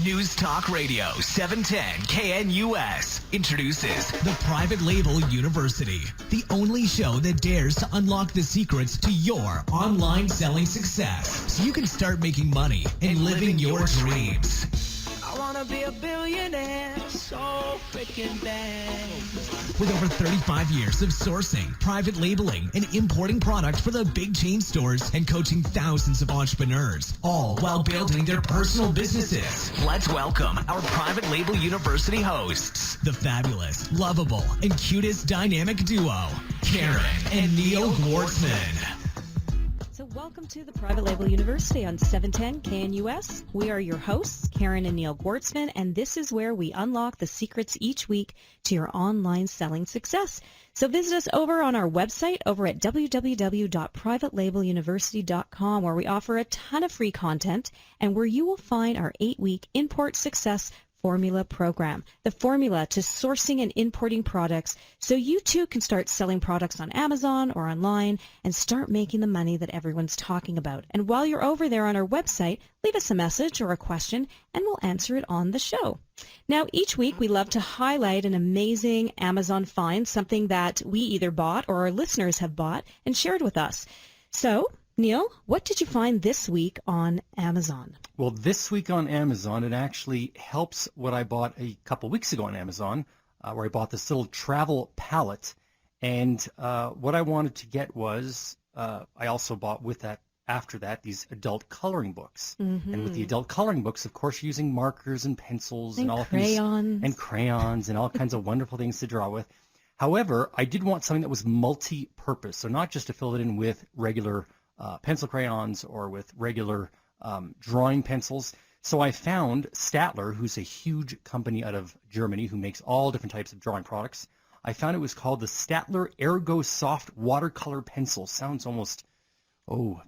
News Talk Radio 710 KNUS introduces the Private Label University, the only show that dares to unlock the secrets to your online selling success so you can start making money and living your dreams. I wanna be a billionaire so freaking bad. With over 35 years of sourcing, private labeling, and importing product for the big chain stores and coaching thousands of entrepreneurs, all while building their personal businesses. Let's welcome our Private Label University hosts, the fabulous, lovable, and cutest dynamic duo, Karen and Neil Gwartzman. So welcome to the Private Label University on 710 KNUS. We are your hosts, Karen and Neil Gwartzman, and this is where we unlock the secrets each week to your online selling success. So visit us over on our website over at www.privatelabeluniversity.com, where we offer a ton of free content and where you will find our 8-week Import Success Formula program, the formula to sourcing and importing products so you too can start selling products on Amazon or online and start making the money that everyone's talking about. And while you're over there on our website, leave us a message or a question and we'll answer it on the show. Now, each week we love to highlight an amazing Amazon find, something that we either bought or our listeners have bought and shared with us. So, Neil, what did you find this week on Amazon? Well, this week on Amazon, it actually helps what I bought a couple weeks ago on Amazon, where I bought this little travel palette. And what I wanted to get was, I also bought with that, after that, these adult coloring books. Mm-hmm. And with the adult coloring books, of course, you're using markers and pencils and all crayons. And crayons and all kinds of wonderful things to draw with. However, I did want something that was multi-purpose, so not just to fill it in with regular pencil crayons or with regular drawing pencils. So I found Statler, who's a huge company out of Germany who makes all different types of drawing products. I found it was called the Statler Ergo Soft Watercolor Pencil. Sounds almost,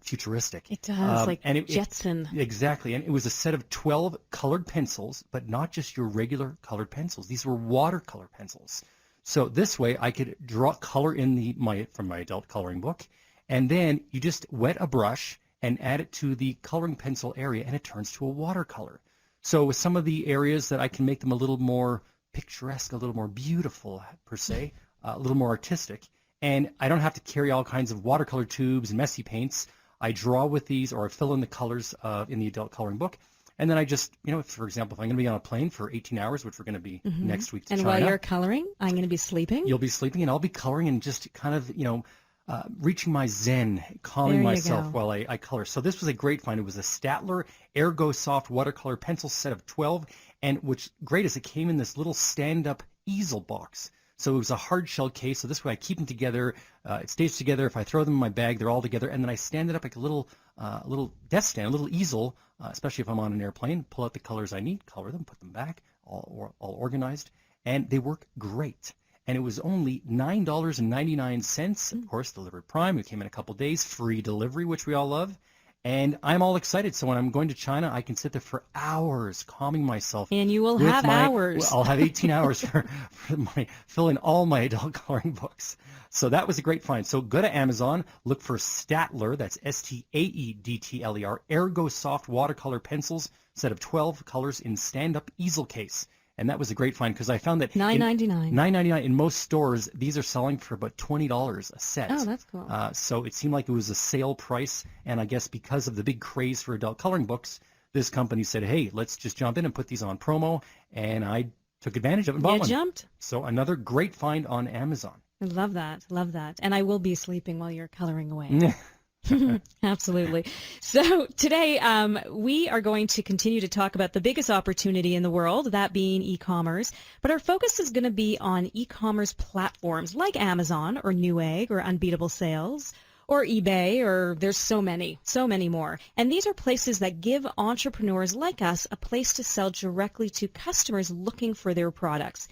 futuristic. It does, like Jetson. Exactly. And it was a set of 12 colored pencils, but not just your regular colored pencils. These were watercolor pencils. So this way I could draw color in from my adult coloring book. And then you just wet a brush and add it to the coloring pencil area, and it turns to a watercolor. So with some of the areas that I can make them a little more picturesque, a little more beautiful, per se, a little more artistic, and I don't have to carry all kinds of watercolor tubes and messy paints. I draw with these, or I fill in the colors in the adult coloring book. And then I just, for example, if I'm going to be on a plane for 18 hours, which we're going to be next week to China. And while you're coloring, I'm going to be sleeping? You'll be sleeping, and I'll be coloring and just kind of, reaching my zen, calming myself while I color. So this was a great find. It was a Statler Ergo Soft Watercolor Pencil set of 12, and what's great is it came in this little stand-up easel box. So it was a hard shell case, so this way I keep them together. It stays together. If I throw them in my bag, they're all together, and then I stand it up like a little desk stand, a little easel, especially if I'm on an airplane, pull out the colors I need, color them, put them back, all organized, and they work great. And it was only $9.99, of course, delivered Prime. It came in a couple days, free delivery, which we all love. And I'm all excited. So when I'm going to China, I can sit there for hours, calming myself. And you will have hours. I'll have 18 hours for fill in all my adult coloring books. So that was a great find. So go to Amazon, look for Statler, that's Staedtler, Ergo Soft Watercolor Pencils, set of 12 colors in stand-up easel case. And that was a great find because I found that $9.99 in most stores, these are selling for about $20 a set. Oh, that's cool. So it seemed like it was a sale price, and I guess because of the big craze for adult coloring books, this company said, hey, let's just jump in and put these on promo, and I took advantage of it and bought one. Jumped. So another great find on Amazon. I love that. And I will be sleeping while you're coloring away. Absolutely. So today we are going to continue to talk about the biggest opportunity in the world, that being e-commerce. But our focus is going to be on e-commerce platforms like Amazon or Newegg or Unbeatable Sales or eBay, or there's so many more. And these are places that give entrepreneurs like us a place to sell directly to customers looking for their products.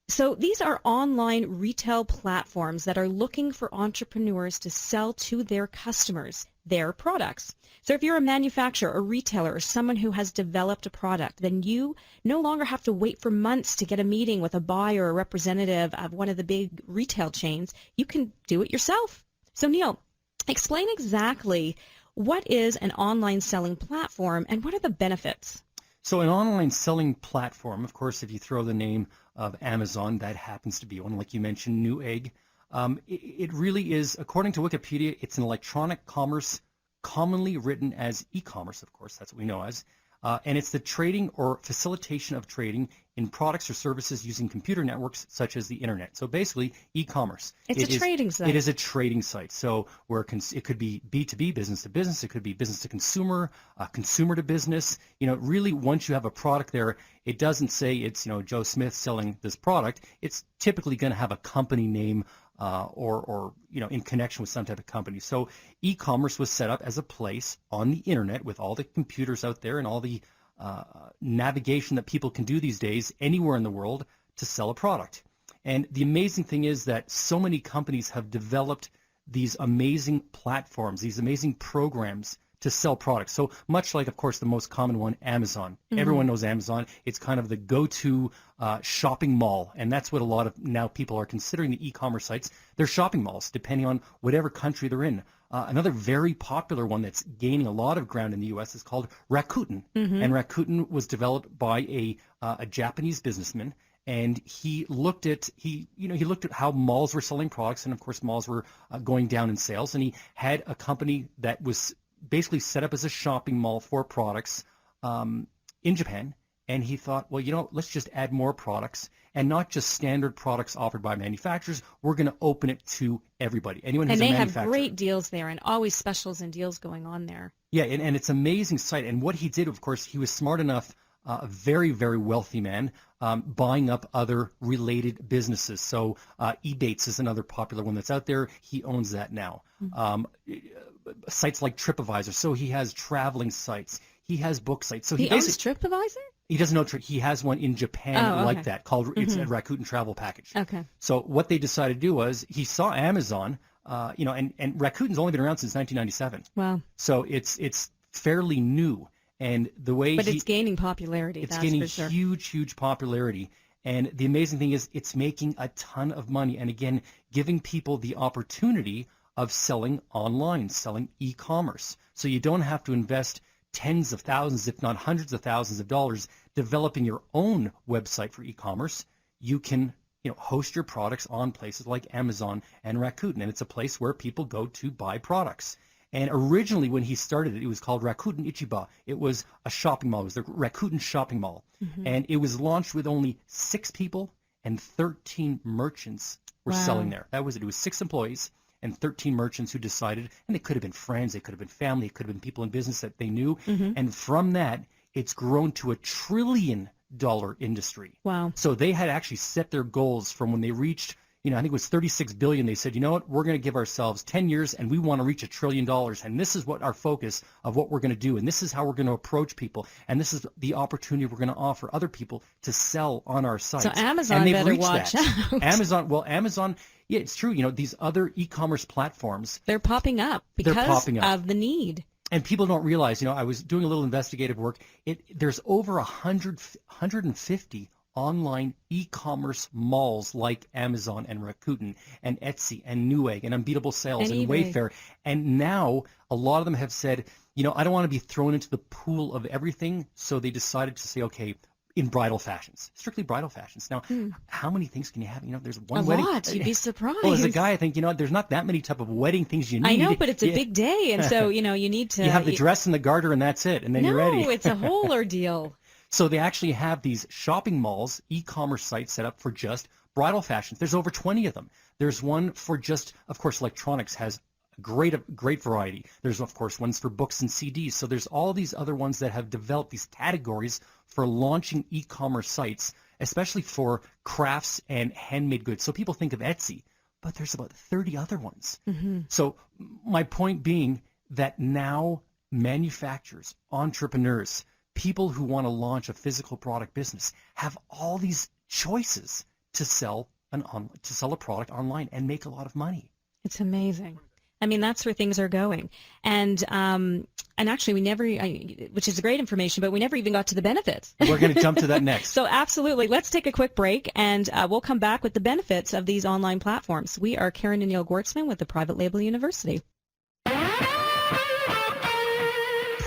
So these are online retail platforms that are looking for entrepreneurs to sell to their customers their products. So if you're a manufacturer, a retailer, or someone who has developed a product, then you no longer have to wait for months to get a meeting with a buyer or representative of one of the big retail chains. You can do it yourself. So Neil, explain exactly what is an online selling platform and what are the benefits? So an online selling platform, of course, if you throw the name of Amazon, that happens to be one, like you mentioned, Newegg. It really is, according to Wikipedia, it's an electronic commerce commonly written as e-commerce, of course, that's what we know as. And it's the trading or facilitation of trading in products or services using computer networks such as the internet. So basically, e-commerce. It's a trading site. It is a trading site. So where it could be B2B, business to business. It could be business to consumer, consumer to business. Really, once you have a product there, it doesn't say it's, Joe Smith selling this product. It's typically going to have a company name or in connection with some type of company. So e-commerce was set up as a place on the internet with all the computers out there and all the navigation that people can do these days anywhere in the world to sell a product. And the amazing thing is that so many companies have developed these amazing platforms, these amazing programs to sell products. So much like, of course, the most common one, Amazon. Mm-hmm. Everyone knows Amazon. It's kind of the go-to shopping mall, and that's what a lot of now people are considering the e-commerce sites. They're shopping malls, depending on whatever country they're in. Another very popular one that's gaining a lot of ground in the U.S. is called Rakuten, mm-hmm. and Rakuten was developed by a Japanese businessman. And he looked at how malls were selling products, and of course malls were going down in sales. And he had a company that was basically set up as a shopping mall for products in Japan. And he thought, well, let's just add more products, and not just standard products offered by manufacturers. We're going to open it to everybody, anyone who's a manufacturer. And they have great deals there, and always specials and deals going on there. Yeah, and it's an amazing site. And what he did, of course, he was smart enough, a very, very wealthy man, buying up other related businesses. So Ebates is another popular one that's out there. He owns that now. Mm-hmm. Sites like TripAdvisor. So he has traveling sites. He has book sites. So he owns TripAdvisor? He doesn't know. He has one in Japan like that called it's a Rakuten Travel Package. Okay. So what they decided to do was he saw Amazon, and Rakuten's only been around since 1997. Wow. So it's fairly new. And the way it's gaining popularity. It's gaining huge popularity. And the amazing thing is it's making a ton of money. And again, giving people the opportunity of selling online, selling e-commerce. So you don't have to invest tens of thousands, if not hundreds of thousands of dollars developing your own website for e-commerce. You can host your products on places like Amazon and Rakuten. And it's a place where people go to buy products. And originally, when he started it, it was called Rakuten Ichiba. It was a shopping mall. It was the Rakuten Shopping Mall. Mm-hmm. And it was launched with only 6 people and 13 merchants were selling there. That was it. It was 6 employees and 13 merchants who decided, and they could have been friends, they could have been family, it could have been people in business that they knew. Mm-hmm. And from that, it's grown to a $1 trillion industry. Wow. So they had actually set their goals from when they reached, I think it was 36 billion. They said, you know what, we're going to give ourselves 10 years and we want to reach $1 trillion. And this is what our focus of what we're going to do. And this is how we're going to approach people. And this is the opportunity we're going to offer other people to sell on our site. So Amazon better watch out. Amazon, yeah, it's true. These other e-commerce platforms. They're popping up because of the need. And people don't realize, I was doing a little investigative work. There's over 150 online e-commerce malls like Amazon and Rakuten and Etsy and Newegg and Unbeatable Sales and Wayfair. And now a lot of them have said, I don't want to be thrown into the pool of everything. So they decided to say, okay, in bridal fashions, strictly bridal fashions. Now, how many things can you have? There's one wedding. A lot. You'd be surprised. Well, as a guy, I think, there's not that many type of wedding things you need. I know, but it's a big day. And so, you need to. You have the dress and the garter and that's it. And then you're ready. No, it's a whole ordeal. So they actually have these shopping malls, e-commerce sites set up for just bridal fashions. There's over 20 of them. There's one for just, of course, electronics has great variety. There's, of course, ones for books and CDs. So there's all these other ones that have developed these categories for launching e-commerce sites, especially for crafts and handmade goods. So people think of Etsy, but there's about 30 other ones. Mm-hmm. So my point being that now manufacturers, entrepreneurs, people who want to launch a physical product business have all these choices to sell a product online and make a lot of money. It's amazing. I mean, that's where things are going. And actually, we never, which is great information, but we never even got to the benefits. We're going to jump to that next. So absolutely. Let's take a quick break, and we'll come back with the benefits of these online platforms. We are Karen and Neil Gortzman with the Private Label University.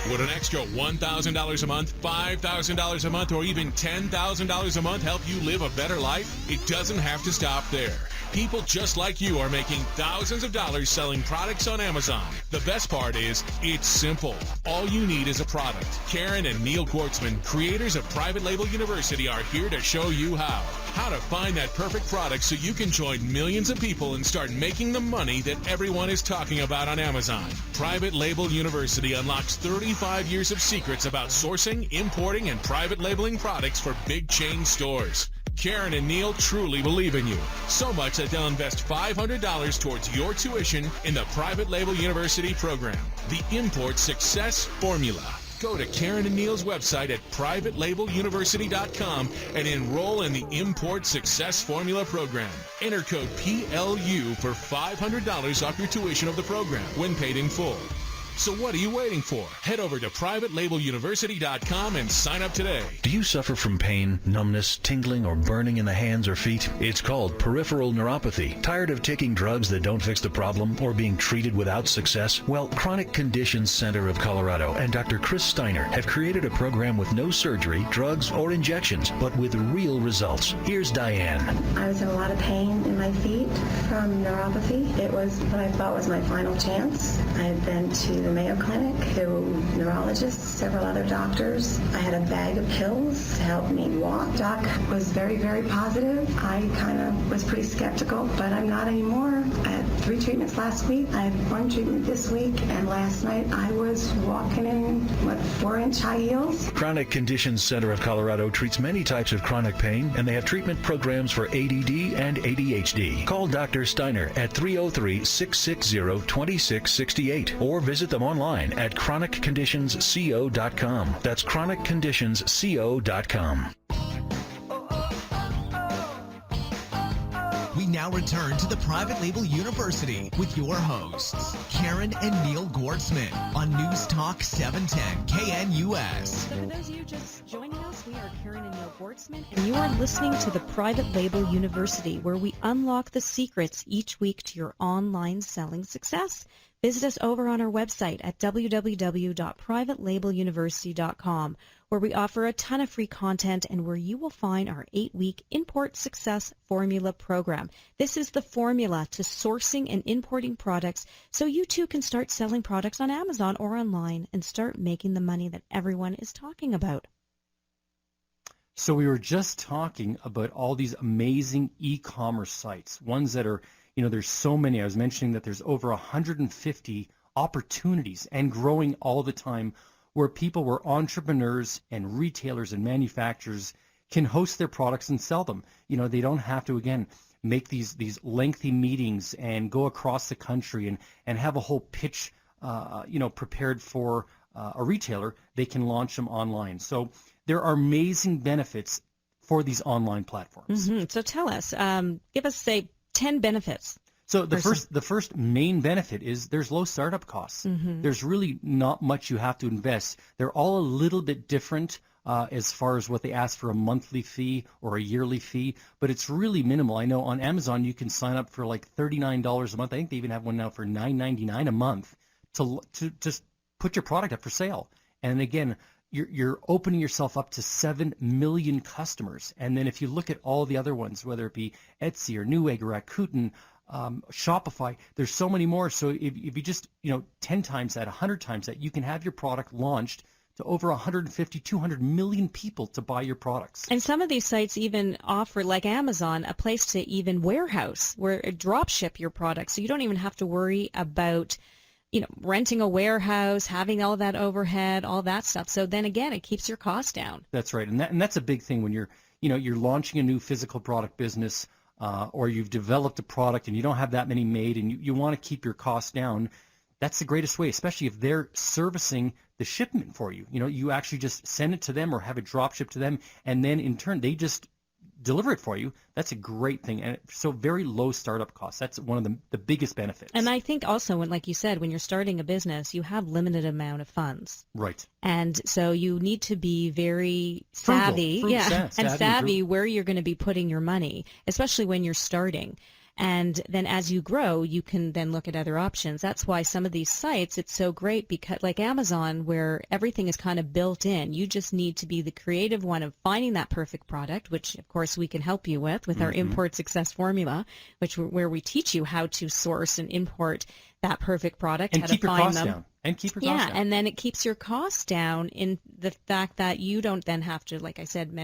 Would an extra $1,000 a month, $5,000 a month, or even $10,000 a month help you live a better life? It doesn't have to stop there. People just like you are making thousands of dollars selling products on Amazon. The best part is, it's simple. All you need is a product. Karen and Neil Quartzman, creators of Private Label University, are here to show you how. How to find that perfect product so you can join millions of people and start making the money that everyone is talking about on Amazon. Private Label University unlocks 35 years of secrets about sourcing, importing, and private labeling products for big chain stores. Karen and Neil truly believe in you, so much that they'll invest $500 towards your tuition in the Private Label University program, the Import Success Formula. Go to Karen and Neil's website at privatelabeluniversity.com and enroll in the Import Success Formula program. Enter code PLU for $500 off your tuition of the program when paid in full. So what are you waiting for? Head over to privatelabeluniversity.com and sign up today. Do you suffer from pain, numbness, tingling, or burning in the hands or feet? It's called peripheral neuropathy. Tired of taking drugs that don't fix the problem or being treated without success? Well, Chronic Conditions Center of Colorado and Dr. Chris Steiner have created a program with no surgery, drugs, or injections, but with real results. Here's Diane. I was in a lot of pain in my feet from neuropathy. It was what I thought was my final chance. I had been to the Mayo Clinic, to neurologists, several other doctors. I had a bag of pills to help me walk. Doc was very, very positive. I kind of was pretty skeptical, but I'm not anymore. I had 3 treatments last week. I had 1 treatment this week, and last night I was walking in, 4-inch high heels. Chronic Conditions Center of Colorado treats many types of chronic pain, and they have treatment programs for ADD and ADHD. Call Dr. Steiner at 303-660-2668 or visit them online at chronicconditionsco.com. That's chronicconditionsco.com. We now return to the Private Label University with your hosts, Karen and Neil Gortzman on News Talk 710 KNUS. So for those of you just joining us, we are Karen and Neil Gortzman, and you are listening to the Private Label University, where we unlock the secrets each week to your online selling success. Visit us over on our website at www.privatelabeluniversity.com, where we offer a ton of free content and where you will find our 8-week Import Success Formula program. This is the formula to sourcing and importing products so you too can start selling products on Amazon or online and start making the money that everyone is talking about. So we were just talking about all these amazing e-commerce sites, ones that are, there's so many. I was mentioning that there's over 150 opportunities and growing all the time where entrepreneurs and retailers and manufacturers can host their products and sell them. They don't have to, again, make these lengthy meetings and go across the country and have a whole pitch, prepared for a retailer. They can launch them online. So there are amazing benefits for these online platforms. Mm-hmm. So tell us, give us, say, 10 benefits. So the first main benefit is there's low startup costs. Mm-hmm. There's really not much you have to invest. They're all a little bit different as far as what they ask for a monthly fee or a yearly fee, but it's really minimal. I know on Amazon you can sign up for like $39 a month. I think they even have one now for $9.99 a month to just put your product up for sale. And again, you're opening yourself up to 7 million customers. And then if you look at all the other ones, whether it be Etsy or Newegg or Rakuten, Shopify, there's so many more. So if you just 10 times that, 100 times that, you can have your product launched to over 150, 200 million people to buy your products. And some of these sites even offer, like Amazon, a place to even warehouse, where drop ship your products, so you don't even have to worry about renting a warehouse, having all that overhead, all that stuff. So then again, it keeps your costs down. That's right, and that's a big thing when you're launching a new physical product business. Or you've developed a product and you don't have that many made and you want to keep your costs down. That's the greatest way, especially if they're servicing the shipment for you. You actually just send it to them or have it drop shipped to them, and then in turn they just deliver it for you. That's a great thing. And so very low startup costs. That's one of the biggest benefits. And I think also, like you said, when you're starting a business, you have limited amount of funds. Right. And so you need to be very savvy, savvy where you're going to be putting your money, especially when you're starting. And then as you grow, you can then look at other options. That's why some of these sites, it's so great because like Amazon, where everything is kind of built in. You just need to be the creative one of finding that perfect product, which of course we can help you with our import success formula, where we teach you how to source and import that perfect product, and how keep to your find costs them. down. And keep your costs down. And then it keeps your costs down in the fact that you don't then have to, like I said,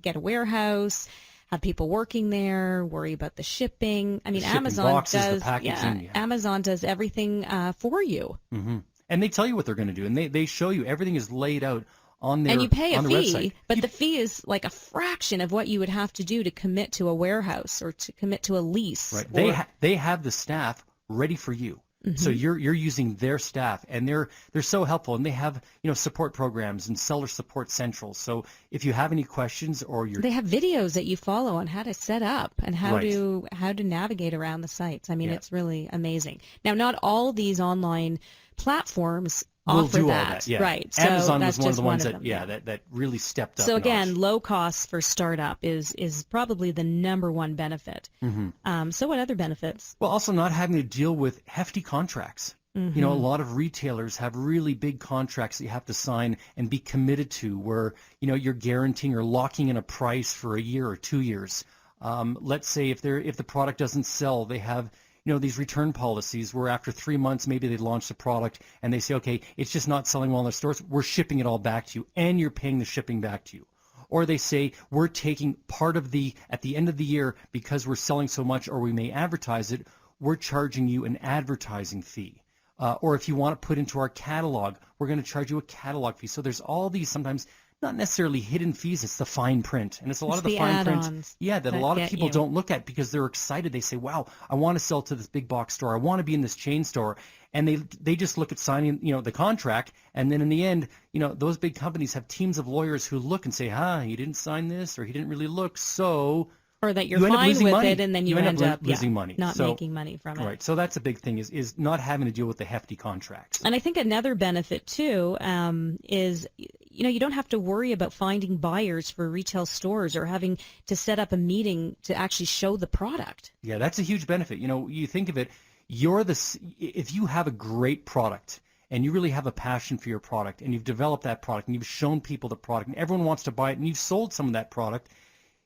get a warehouse, have people working there, worry about the shipping. I mean, shipping Amazon boxes, the does, packaging, Amazon does everything for you. And they tell you what they're going to do, and they show you everything is laid out on their And you pay a on the fee, website. but the fee is like a fraction of what you would have to do to commit to a warehouse or to commit to a lease. Right. They have the staff ready for you. So you're using their staff, and they're so helpful, and they have support programs and seller support centrals. So if you have any questions or they have videos that you follow on how to set up and how to navigate around the sites. I mean, it's really amazing. Now, not all these online platforms offer do that. all that, yeah. Right. So Amazon that's was one of just the ones one of that really stepped up. So a again, notch. low costs for startup is probably the number one benefit. So what other benefits? Well, also not having to deal with hefty contracts. A lot of retailers have really big contracts that you have to sign and be committed to, where you're guaranteeing or locking in a price for a year or 2 years. Let's say if the product doesn't sell, they have these return policies where after 3 months maybe they launch the product and they say, okay, it's just not selling well in the stores, we're shipping it all back to you, and you're paying the shipping back to you. Or they say, we're taking part of at the end of the year, because we're selling so much, or we may advertise it, we're charging you an advertising fee. Or if you want to put into our catalog, we're going to charge you a catalog fee. So there's all these sometimes not necessarily hidden fees, it's the fine print. And it's a lot of the fine print that a lot of people don't look at because they're excited. They say, wow, I want to sell to this big box store. I want to be in this chain store. And they just look at signing, the contract. And then in the end, those big companies have teams of lawyers who look and say, he didn't sign this, or he didn't really look, so... Or that you're fine with money. it, and then you end up losing money, not making money from it. Right. So that's a big thing is not having to deal with the hefty contracts. And I think another benefit too is you don't have to worry about finding buyers for retail stores or having to set up a meeting to actually show the product. Yeah, that's a huge benefit. You think of it, if you have a great product and you really have a passion for your product, and you've developed that product and you've shown people the product and everyone wants to buy it, and you've sold some of that product,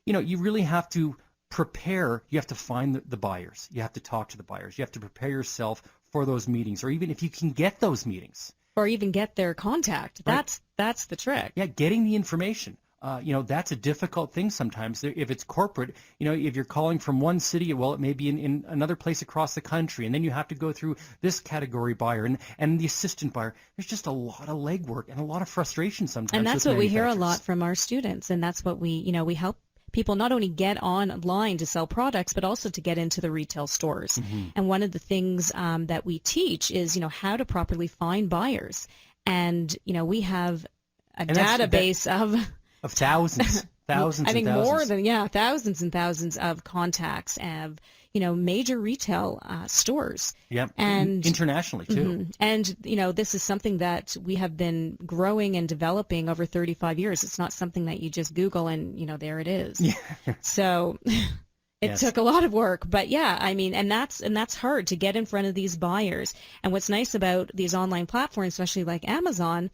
you really have to prepare. You have to find the buyers. You have to talk to the buyers. You have to prepare yourself for those meetings, or even if you can get those meetings. Or even get their contact. Right. That's the trick. Yeah, getting the information. That's a difficult thing sometimes. If it's corporate, if you're calling from one city, well, it may be in another place across the country, and then you have to go through this category buyer and the assistant buyer. There's just a lot of legwork and a lot of frustration sometimes. And that's what we hear a lot from our students, and that's what we help people not only get online to sell products, but also to get into the retail stores. And one of the things that we teach is, how to properly find buyers. And, we have a database of thousands, I think thousands. more than, thousands and thousands of contacts of, major retail stores. Yep, and internationally too. And, this is something that we have been growing and developing over 35 years. It's not something that you just Google and, there it is. Yeah. So it took a lot of work, but and that's hard to get in front of these buyers. And what's nice about these online platforms, especially like Amazon,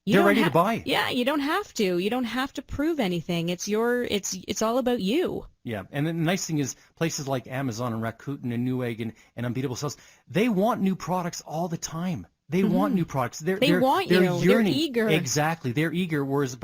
they're ready to buy. Yeah, you don't have to. You don't have to prove anything. It's all about you. Yeah, and the nice thing is places like Amazon and Rakuten and Newegg and Unbeatable Sales, they want new products all the time. They want new products. They're yearning. They're eager. Exactly. They're eager. Whereas,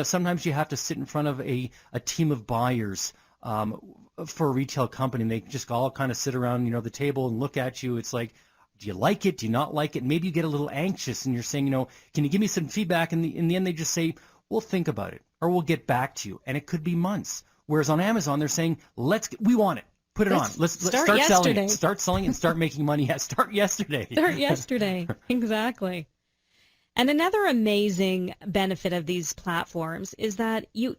sometimes you have to sit in front of a team of buyers for a retail company, and they just all kind of sit around, the table and look at you. It's like, do you like it? Do you not like it? Maybe you get a little anxious and you're saying, can you give me some feedback? And in the end, they just say, we'll think about it, or we'll get back to you. And it could be months. Whereas on Amazon, they're saying, we want it. Put it on. Let's start selling it. Start selling it and start making money. Yeah, start yesterday. Start yesterday. Exactly. And another amazing benefit of these platforms is that you,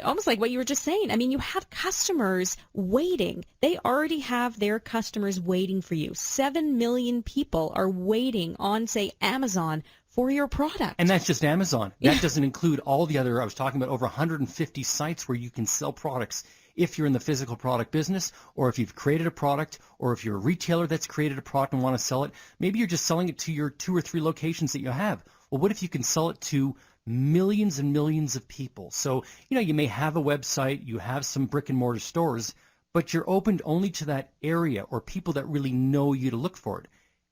almost like what you were just saying, you have customers waiting. They already have their customers waiting for you. 7 million people are waiting on, say, Amazon for your product. And that's just Amazon. That doesn't include all the other, I was talking about over 150 sites where you can sell products if you're in the physical product business, or if you've created a product, or if you're a retailer that's created a product and want to sell it. Maybe you're just selling it to your 2 or 3 locations that you have. Well, what if you can sell it to millions and millions of people? So, you may have a website, you have some brick and mortar stores, but you're opened only to that area or people that really know you to look for it.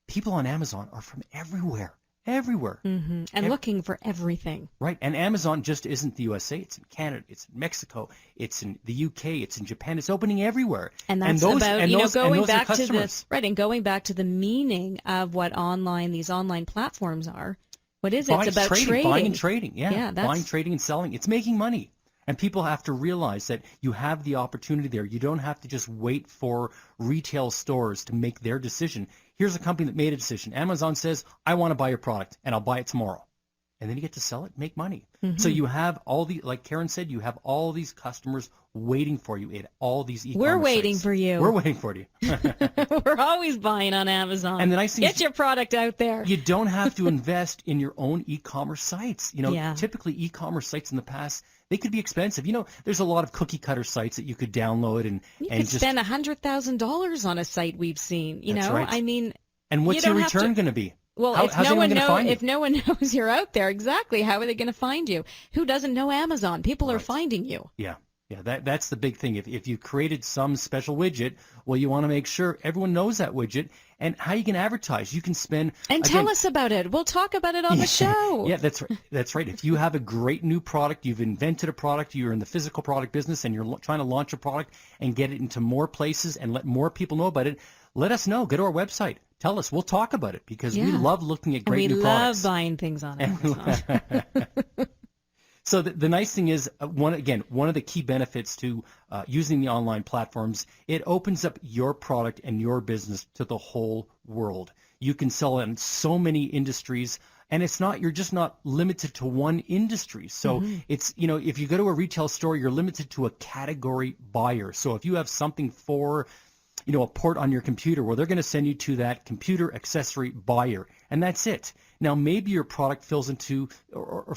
People on Amazon are from everywhere. And looking for everything. Right. And Amazon just isn't the USA. It's in Canada. It's in Mexico. It's in the UK. It's in Japan. It's opening everywhere. And that's going back to going back to the meaning of what these online platforms are. What is it? It's about trading. Buying and trading. Yeah. Buying, trading, and selling. It's making money. And people have to realize that you have the opportunity there. You don't have to just wait for retail stores to make their decision. Here's a company that made a decision. Amazon says, I want to buy your product, and I'll buy it tomorrow. And then you get to sell it, make money. So you have like Karen said, you have all these customers waiting for you at all these e-commerce We're waiting sites. for you. We're waiting for you. We're always buying on Amazon. And the nice thing Get your product out there. You don't have to invest in your own e-commerce sites. Typically e-commerce sites in the past, they could be expensive. There's a lot of cookie cutter sites that you could download and could spend $100,000 on a site we've seen. That's right. I mean, and what's your return going to be? Well, if no one knows you're out there, exactly, how are they going to find you? Who doesn't know Amazon? People are finding you. Yeah. That's the big thing. If you created some special widget, well, you want to make sure everyone knows that widget. And how you can advertise, you can spend. And tell us about it. We'll talk about it on the show. Yeah, that's right. That's right. If you have a great new product, you've invented a product, you're in the physical product business, and you're trying to launch a product and get it into more places and let more people know about it, let us know. Go to our website. Tell us. We'll talk about it because we love looking at great new products. We love buying things on Amazon. So the nice thing is, one of the key benefits to using the online platforms, it opens up your product and your business to the whole world. You can sell in so many industries, and you're just not limited to one industry. So it's, if you go to a retail store, you're limited to a category buyer. So if you have something for a port on your computer, well, they're going to send you to that computer accessory buyer, and that's it. Now, maybe your product fills into, or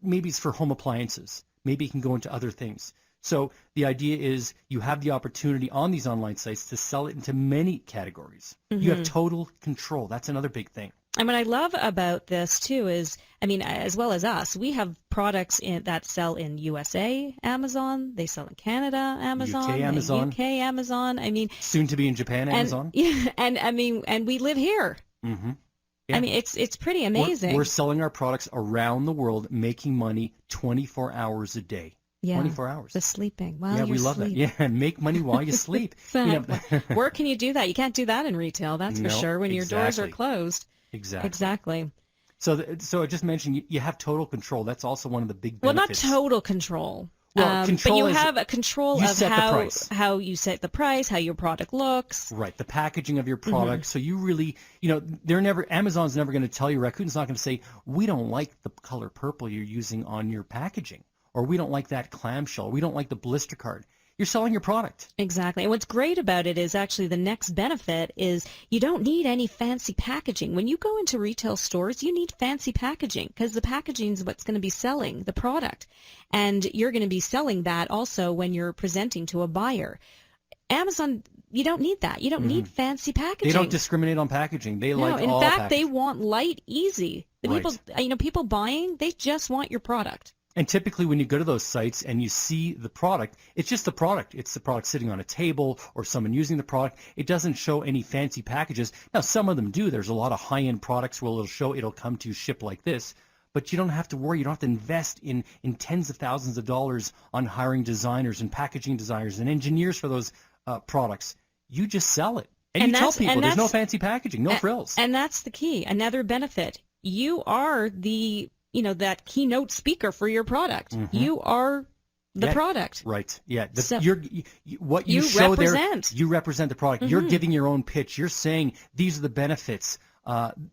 maybe it's for home appliances. Maybe it can go into other things. So the idea is you have the opportunity on these online sites to sell it into many categories. You have total control. That's another big thing. And what I love about this, too, is, as well as us, we have products that sell in USA, Amazon. They sell in Canada, Amazon. UK, Amazon. Soon to be in Japan, Amazon. And we live here. Mm-hmm. Yeah. It's pretty amazing. We're selling our products around the world, making money 24 hours a day. Yeah, 24 hours. The sleeping while you're we love that. Yeah, make money while you sleep. Exactly. Where can you do that? You can't do that in retail, that's for sure, when your doors are closed. Exactly. So I just mentioned you have total control. That's also one of the big benefits. Well, not total control. Well, but you have a control of how you set the price, how your product looks. Right, the packaging of your product. So you really, Amazon's never going to tell you, Rakuten's not going to say, we don't like the color purple you're using on your packaging, or we don't like that clamshell, we don't like the blister card. You're selling your product. Exactly. And what's great about it is actually the next benefit is you don't need any fancy packaging. When you go into retail stores, you need fancy packaging because the packaging is what's going to be selling the product. And you're going to be selling that also when you're presenting to a buyer. Amazon, you don't need that. You don't need fancy packaging. They don't discriminate on packaging. They like in all fact, packaging. They want light, easy. The people buying, they just want your product. And typically when you go to those sites and you see the product, it's just the product. It's the product sitting on a table or someone using the product. It doesn't show any fancy packages. Now, some of them do. There's a lot of high-end products where it'll come to you shipped like this. But you don't have to worry. You don't have to invest in tens of thousands of dollars on hiring designers and packaging designers and engineers for those products. You just sell it. And you tell people there's no fancy packaging, no frills. And that's the key. Another benefit. You are that keynote speaker for your product. You are the product. Right. Yeah. You represent. You represent the product. You're giving your own pitch. You're saying these are the benefits.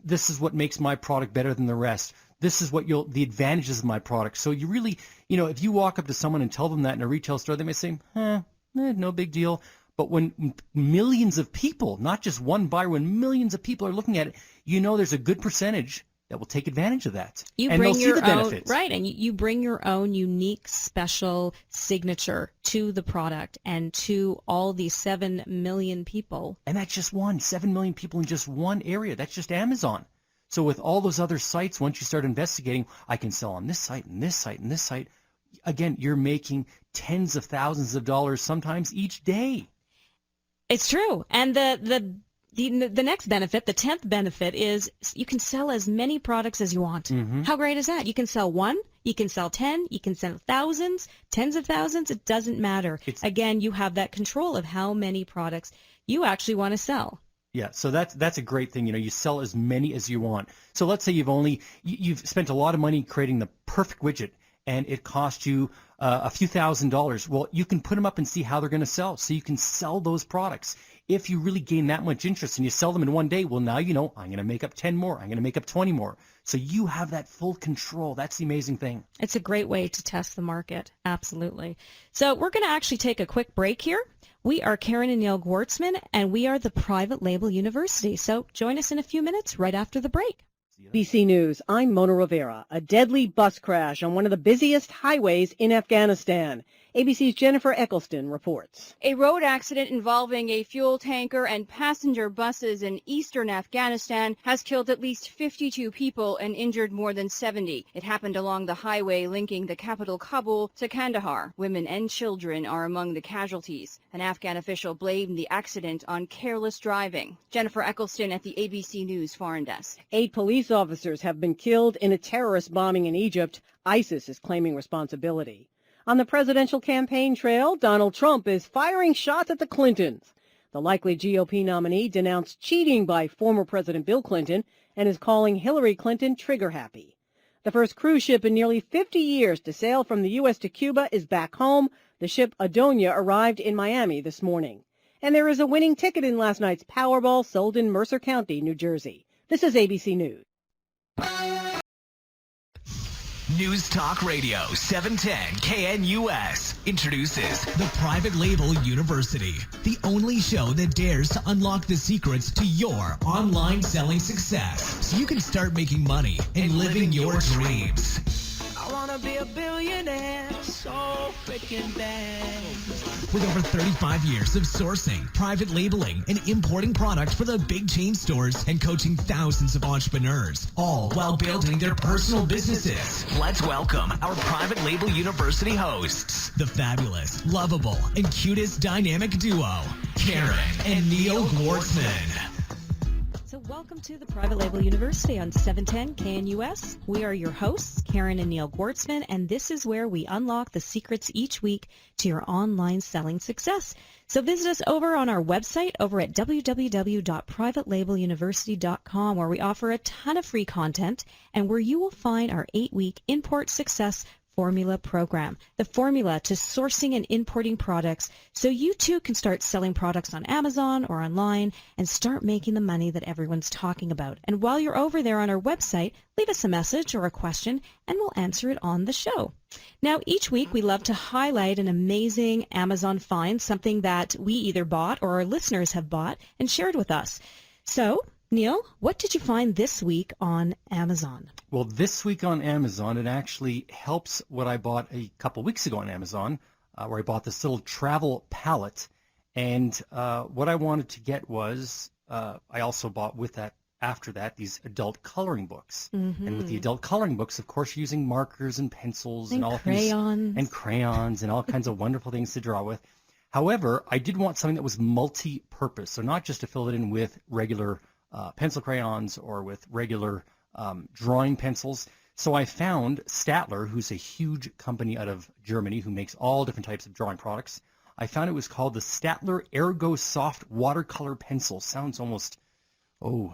This is what makes my product better than the rest. This is what the advantages of my product. So you really, if you walk up to someone and tell them that in a retail store, they may say, no big deal. But when millions of people, not just one buyer, when millions of people are looking at it, there's a good percentage that will take advantage of that. You and bring they'll your see the own, benefits. right, and you bring your own unique, special signature to the product and to all these 7 million people. And that's just 7 million people in just one area. That's just Amazon. So with all those other sites, once you start investigating, I can sell on this site and this site and this site. Again, you're making tens of thousands of dollars sometimes each day. It's true. And the next benefit, the 10th benefit, is you can sell as many products as you want. Mm-hmm. How great is that? You can sell 1, you can sell 10, you can sell thousands, tens of thousands. It doesn't matter. Again, you have that control of how many products you actually want to sell. Yeah, so that's a great thing. You sell as many as you want. So let's say you've spent a lot of money creating the perfect widget, and it cost you a few $1,000s. Well, you can put them up and see how they're going to sell. So you can sell those products. If you really gain that much interest and you sell them in one day, well, now I'm going to make up 10 more. I'm going to make up 20 more. So you have that full control. That's the amazing thing. It's a great way to test the market. Absolutely. So we're going to actually take a quick break here. We are Karen and Neil Gwartzman, and we are the Private Label University. So join us in a few minutes right after the break. ABC News, I'm Mona Rivera. A deadly bus crash on one of the busiest highways in Afghanistan. ABC's Jennifer Eccleston reports. A road accident involving a fuel tanker and passenger buses in eastern Afghanistan has killed at least 52 people and injured more than 70. It happened along the highway linking the capital Kabul to Kandahar. Women and children are among the casualties. An Afghan official blamed the accident on careless driving. Jennifer Eccleston at the ABC News Foreign Desk. 8 police officers have been killed in a terrorist bombing in Egypt. ISIS is claiming responsibility. On the presidential campaign trail, Donald Trump is firing shots at the Clintons. The likely GOP nominee denounced cheating by former President Bill Clinton and is calling Hillary Clinton trigger-happy. The first cruise ship in nearly 50 years to sail from the U.S. to Cuba is back home. The ship Adonia arrived in Miami this morning. And there is a winning ticket in last night's Powerball sold in Mercer County, New Jersey. This is ABC News. News Talk Radio 710 KNUS introduces the Private Label University, the only show that dares to unlock the secrets to your online selling success so you can start making money and living your dreams. I wanna be a billionaire so freaking bad. With over 35 years of sourcing, private labeling, and importing product for the big chain stores and coaching thousands of entrepreneurs, all while building their personal businesses. Let's welcome our Private Label University hosts, the fabulous, lovable, and cutest dynamic duo, Karen and Neil Gwartzman. So welcome to the Private Label University on 710 KNUS. We are your hosts, Karen and Neil Gwartzman, and this is where we unlock the secrets each week to your online selling success. So visit us over on our website over at www.privatelabeluniversity.com, where we offer a ton of free content and where you will find our 8-week Import Success Formula program, the formula to sourcing and importing products so you too can start selling products on Amazon or online and start making the money that everyone's talking about. And while you're over there on our website, leave us a message or a question and we'll answer it on the show. Now, each week we love to highlight an amazing Amazon find, something that we either bought or our listeners have bought and shared with us. So, Neil, what did you find this week on Amazon? Well, this week on Amazon, it actually helps what I bought a couple weeks ago on Amazon, where I bought this little travel palette. And what I wanted to get was, I also bought with that, after that, these adult coloring books. Mm-hmm. And with the adult coloring books, of course, you're using markers and pencils and all crayons. Things, and crayons and all kinds of wonderful things to draw with. However, I did want something that was multi-purpose, so not just to fill it in with regular pencil crayons or with regular drawing pencils. So I found Statler, who's a huge company out of Germany who makes all different types of drawing products. I found it was called the Statler Ergo Soft Watercolor Pencil. Sounds almost,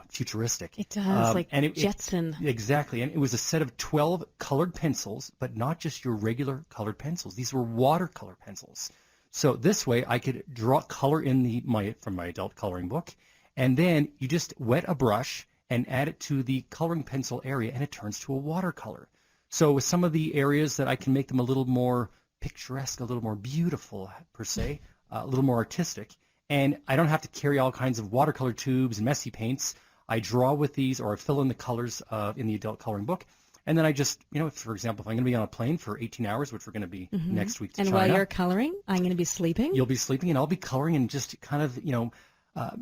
futuristic. It does, and Jetson. Exactly. And it was a set of 12 colored pencils, but not just your regular colored pencils. These were watercolor pencils. So this way I could draw color in from my adult coloring book. And then you just wet a brush and add it to the coloring pencil area, and it turns to a watercolor. So with some of the areas that I can make them a little more picturesque, a little more beautiful, per se, a little more artistic, and I don't have to carry all kinds of watercolor tubes and messy paints. I draw with these, or I fill in the colors in the adult coloring book. And then I just, for example, if I'm going to be on a plane for 18 hours, which we're going to be next week to and China. while you're coloring, I'm going to be sleeping. You'll be sleeping, and I'll be coloring and just kind of,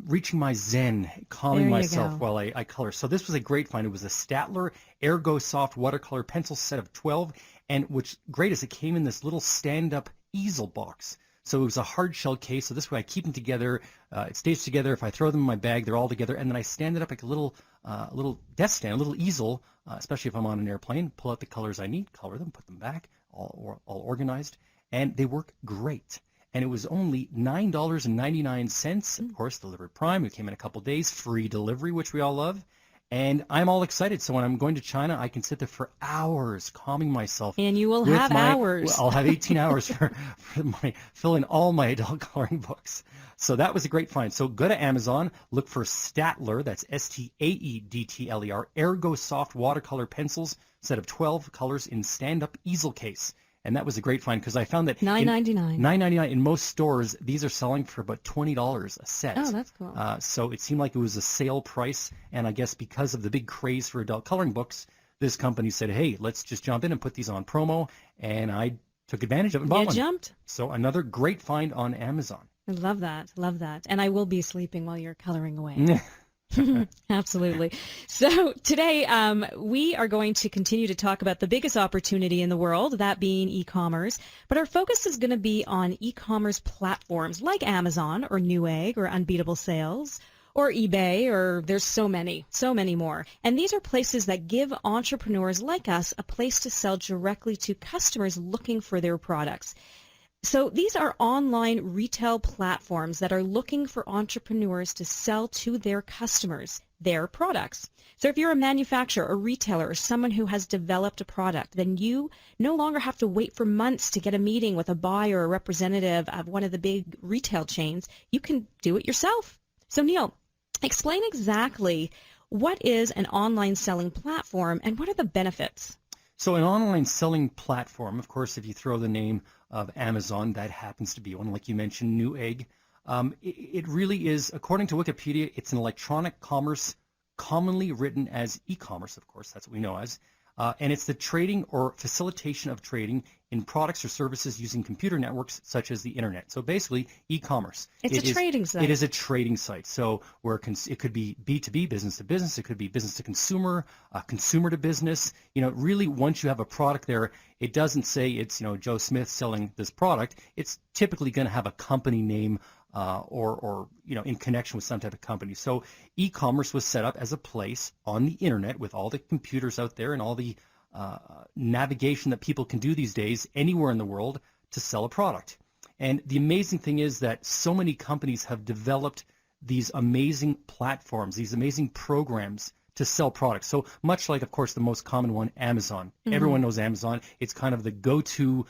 reaching my zen, calming myself while I color. So this was a great find. It was a Statler Ergo Soft watercolor pencil set of 12, and what's great is it came in this little stand-up easel box. So it was a hard shell case, so this way I keep them together. It stays together. If I throw them in my bag, they're all together, and then I stand it up like a little desk stand, a little easel, especially if I'm on an airplane, pull out the colors I need, color them, put them back, all organized, and they work great. And it was only $9.99, of course, delivered Prime. It came in a couple days, free delivery, which we all love. And I'm all excited. So when I'm going to China, I can sit there for hours, calming myself. And you will have hours. I'll have 18 hours for filling all my adult coloring books. So that was a great find. So go to Amazon, look for Statler, that's Staedtler, Ergo Soft watercolor pencils, set of 12 colors in stand-up easel case. And that was a great find because I found that $9.99 in most stores, these are selling for about $20 a set. Oh, that's cool. So it seemed like it was a sale price, and I guess because of the big craze for adult coloring books, this company said, hey, let's just jump in and put these on promo, and I took advantage of it and bought one. You jumped. So another great find on Amazon. I love that. And I will be sleeping while you're coloring away. Absolutely. So today we are going to continue to talk about the biggest opportunity in the world, that being e-commerce. But our focus is going to be on e-commerce platforms like Amazon or Newegg or Unbeatable Sales or eBay, or there's so many more. And these are places that give entrepreneurs like us a place to sell directly to customers looking for their products. So these are online retail platforms that are looking for entrepreneurs to sell to their customers their products. So if you're a manufacturer, a retailer, or someone who has developed a product, then you no longer have to wait for months to get a meeting with a buyer or representative of one of the big retail chains. You can do it yourself. So Neil, explain exactly what is an online selling platform and what are the benefits? So an online selling platform, of course, if you throw the name of Amazon, that happens to be one. Like you mentioned, Newegg. It really is, according to Wikipedia, it's an electronic commerce commonly written as e-commerce, of course, that's what we know as. And it's the trading or facilitation of trading in products or services using computer networks such as the internet. So basically, e-commerce. It's a trading site. It is a trading site. So where it could be B2B, business to business. It could be business to consumer, consumer to business. Really, once you have a product there, it doesn't say it's, Joe Smith selling this product. It's typically going to have a company name or in connection with some type of company. So e-commerce was set up as a place on the internet with all the computers out there and all the navigation that people can do these days anywhere in the world to sell a product. And the amazing thing is that so many companies have developed these amazing platforms, these amazing programs to sell products. So much like, of course, the most common one, Amazon. Mm-hmm. Everyone knows Amazon. It's kind of the go-to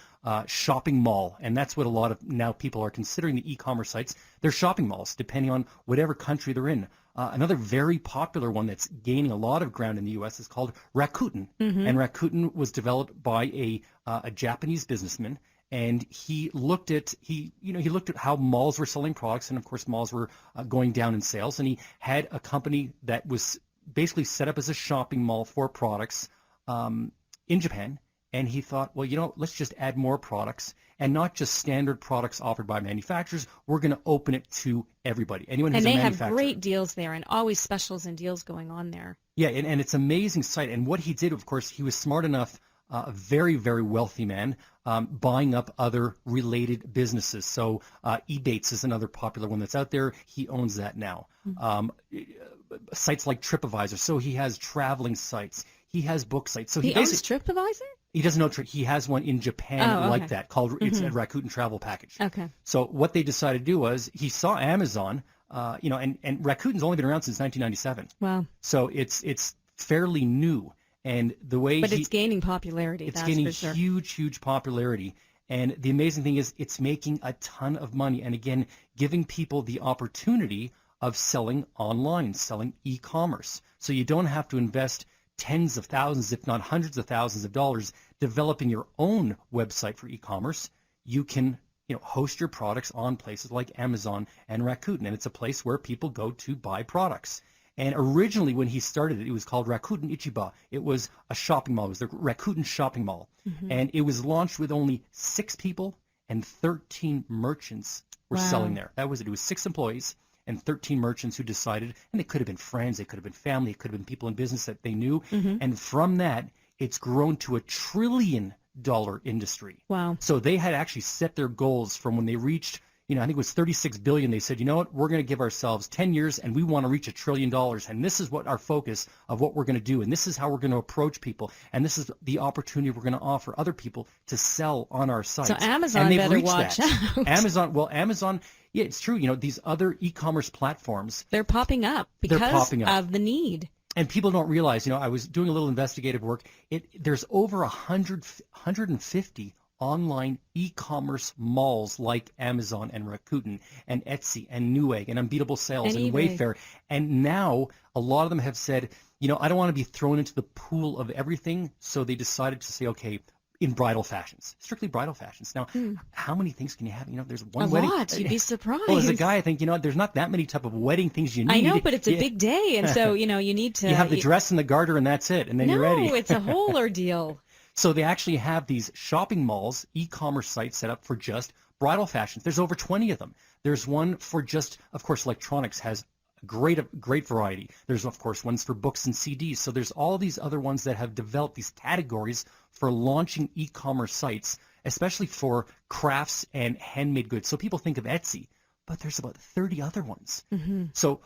shopping mall, and that's what a lot of now people are considering the e-commerce sites. They're shopping malls, depending on whatever country they're in. Another very popular one that's gaining a lot of ground in the U.S. is called Rakuten, and Rakuten was developed by a Japanese businessman. And he looked at how malls were selling products, and of course malls were going down in sales. And he had a company that was basically set up as a shopping mall for products in Japan. And he thought, well, let's just add more products, and not just standard products offered by manufacturers. We're going to open it to everybody. Anyone who's a manufacturer. And they have great deals there, and always specials and deals going on there. Yeah, and it's an amazing site. And what he did, of course, he was smart enough. A very, very wealthy man, buying up other related businesses. So Ebates is another popular one that's out there. He owns that now. Sites like TripAdvisor. So he has traveling sites. He has book sites. So he owns TripAdvisor? He doesn't know. He has one in Japan like that called it's a Rakuten Travel Package. Okay. So what they decided to do was he saw Amazon, and Rakuten's only been around since 1997. Wow. So it's fairly new. And the way it's gaining popularity. It's gaining huge popularity. And the amazing thing is it's making a ton of money. And again, giving people the opportunity of selling online, selling e-commerce. So you don't have to invest tens of thousands, if not hundreds of thousands of dollars developing your own website for e-commerce. You can host your products on places like Amazon and Rakuten. And it's a place where people go to buy products. And originally, when he started it, it was called Rakuten Ichiba. It was a shopping mall. It was the Rakuten Shopping Mall. And it was launched with only 6 people and 13 merchants were selling there. That was it. It was 6 employees and 13 merchants who decided, and it could have been friends, it could have been family, it could have been people in business that they knew. And from that, it's grown to a $1 trillion industry. Wow. So they had actually set their goals from when they reached, I think it was 36 billion. They said, you know what, we're going to give ourselves 10 years and we want to reach $1 trillion. And this is what our focus of what we're going to do. And this is how we're going to approach people. And this is the opportunity we're going to offer other people to sell on our site. So Amazon better watch out. Amazon, yeah, it's true. These other e-commerce platforms. They're popping up because of the need. And people don't realize, I was doing a little investigative work. There's over 150 online e-commerce malls like Amazon and Rakuten and Etsy and Newegg and Unbeatable Sales and Wayfair. And now a lot of them have said, I don't want to be thrown into the pool of everything. So they decided to say, okay, in bridal fashions, strictly bridal fashions. Now, how many things can you have? There's one wedding. A lot. You'd be surprised. Well, as a guy, I think, there's not that many type of wedding things you need. I know, but it's a big day. And so, you need to. You have the dress and the garter and that's it. And then you're ready. No, it's a whole ordeal. So they actually have these shopping malls, e-commerce sites set up for just bridal fashions. There's over 20 of them. There's one for just, of course, electronics has great variety. There's, of course, ones for books and CDs. So there's all these other ones that have developed these categories for launching e-commerce sites, especially for crafts and handmade goods. So people think of Etsy, but there's about 30 other ones. So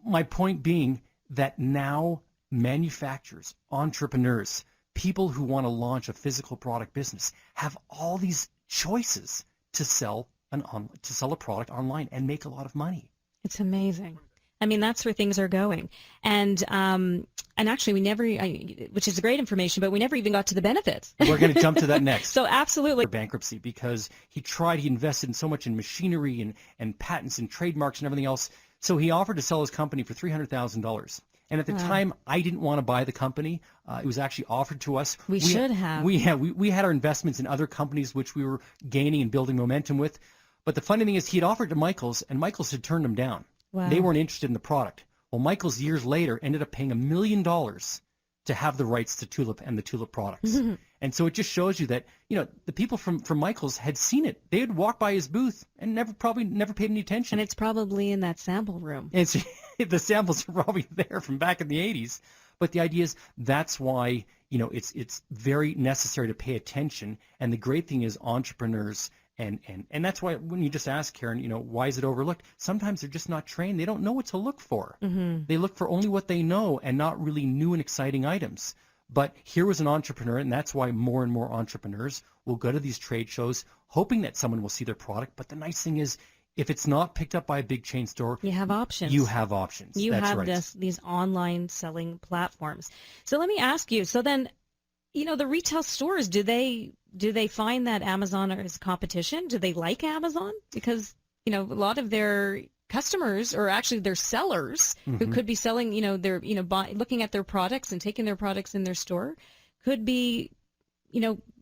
my point being that now manufacturers, entrepreneurs, people who want to launch a physical product business have all these choices to sell a product online and make a lot of money. It's amazing. I mean, that's where things are going. And actually, which is great information, but we never even got to the benefits. We're going to jump to that next. So absolutely. Bankruptcy, because he invested in so much in machinery and patents and trademarks and everything else. So he offered to sell his company for $300,000. And at the time, I didn't want to buy the company. It was actually offered to us. We should have. We had our investments in other companies, which we were gaining and building momentum with. But the funny thing is he had offered to Michaels, and Michaels had turned him down. Wow. They weren't interested in the product. Well, Michaels years later ended up paying $1 million to have the rights to Tulip and the Tulip products. And so it just shows you that, the people from Michaels had seen it. They had walked by his booth and probably never paid any attention. And it's probably in that sample room. The samples are probably there from back in the 80s. But the idea is that's why, it's very necessary to pay attention. And the great thing is entrepreneurs and that's why when you just ask Karen, why is it overlooked? Sometimes they're just not trained. They don't know what to look for. They look for only what they know and not really new and exciting items. But here was an entrepreneur, and that's why more and more entrepreneurs will go to these trade shows hoping that someone will see their product. But the nice thing is, if it's not picked up by a big chain store, you have options. You have options. That's right. These online selling platforms. So let me ask you, so then, the retail stores, do they find that Amazon is competition? Do they like Amazon? Because, a lot of their customers, or actually their sellers, who could be selling, their, looking at their products and taking their products in their store, could be,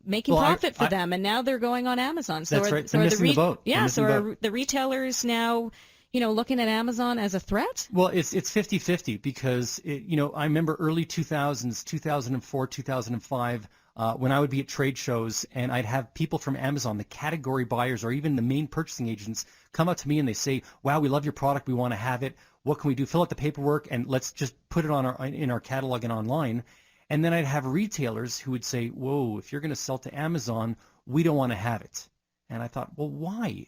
making profit for them, and now they're going on Amazon. So that's right. They're missing the boat. Yeah. So are the retailers now, looking at Amazon as a threat? Well, it's 50-50 because I remember early 2000s, 2004, 2005. When I would be at trade shows and I'd have people from Amazon, the category buyers or even the main purchasing agents, come up to me and they say, wow, we love your product. We want to have it. What can we do? Fill out the paperwork and let's just put it in our catalog and online. And then I'd have retailers who would say, whoa, if you're going to sell to Amazon, we don't want to have it. And I thought, well, why?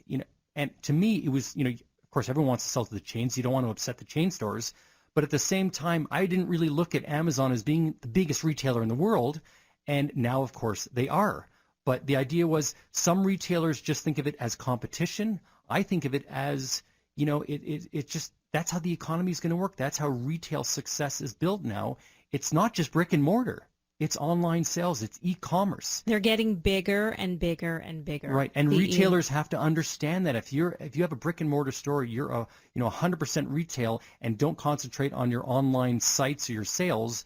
And to me, it was, of course, everyone wants to sell to the chains. You don't want to upset the chain stores. But at the same time, I didn't really look at Amazon as being the biggest retailer in the world. And now, of course, they are. But the idea was some retailers just think of it as competition. I think of it as, it just, that's how the economy is going to work. That's how retail success is built now. It's not just brick and mortar. It's online sales. It's e-commerce. They're getting bigger and bigger and bigger. Right. And retailers have to understand that if you have a brick and mortar store, you're 100% retail and don't concentrate on your online sites or your sales.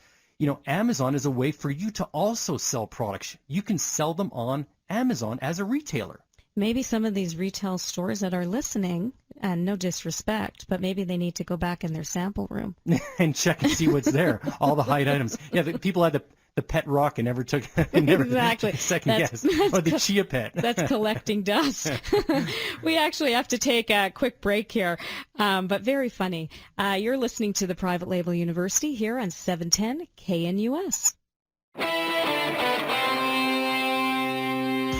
Amazon is a way for you to also sell products. You can sell them on Amazon as a retailer. Maybe some of these retail stores that are listening, And no disrespect, but maybe they need to go back in their sample room. And check and see what's there, all the hide items. Yeah, people had the pet rock and never took Exactly. second guess. Or the chia pet. That's collecting dust. We actually have to take a quick break here, but very funny. You're listening to the Private Label University here on 710 KNUS.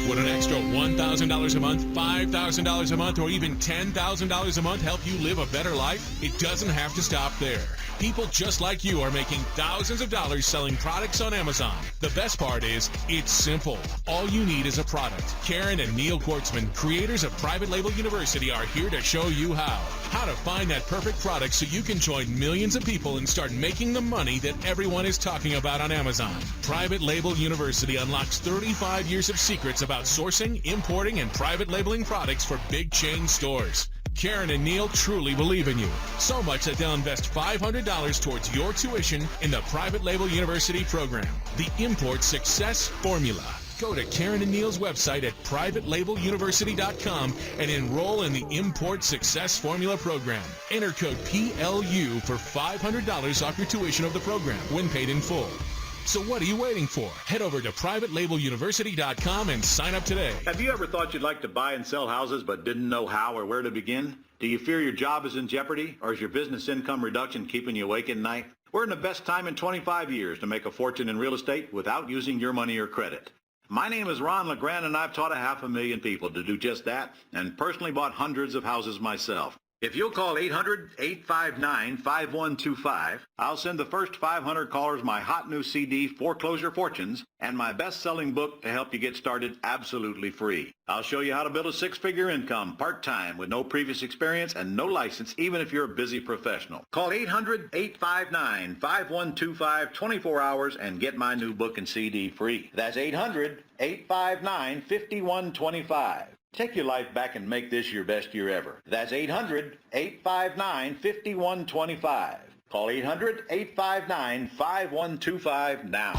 Would an extra $1,000 a month, $5,000 a month, or even $10,000 a month help you live a better life? It doesn't have to stop there. People just like you are making thousands of dollars selling products on Amazon. The best part is, it's simple. All you need is a product. Karen and Neil Gortzman, creators of Private Label University, are here to show you how. How to find that perfect product so you can join millions of people and start making the money that everyone is talking about on Amazon. Private Label University unlocks 35 years of secrets about sourcing, importing, and private labeling products for big chain stores. Karen and Neil truly believe in you, so much that they'll invest $500 towards your tuition in the Private Label University program, the Import Success Formula. Go to Karen and Neil's website at privatelabeluniversity.com and enroll in the Import Success Formula program. Enter code PLU for $500 off your tuition of the program when paid in full. So what are you waiting for? Head over to privatelabeluniversity.com and sign up today. Have you ever thought you'd like to buy and sell houses but didn't know how or where to begin? Do you fear your job is in jeopardy, or is your business income reduction keeping you awake at night? We're in the best time in 25 years to make a fortune in real estate without using your money or credit. My name is Ron LeGrand, and I've taught 500,000 people to do just that and personally bought hundreds of houses myself. If you'll call 800-859-5125, I'll send the first 500 callers my hot new CD, Foreclosure Fortunes, and my best-selling book to help you get started absolutely free. I'll show you how to build a six-figure income part-time with no previous experience and no license, even if you're a busy professional. Call 800-859-5125 24 hours and get my new book and CD free. That's 800-859-5125. Take your life back and make this your best year ever. That's 800-859-5125. Call 800-859-5125 now.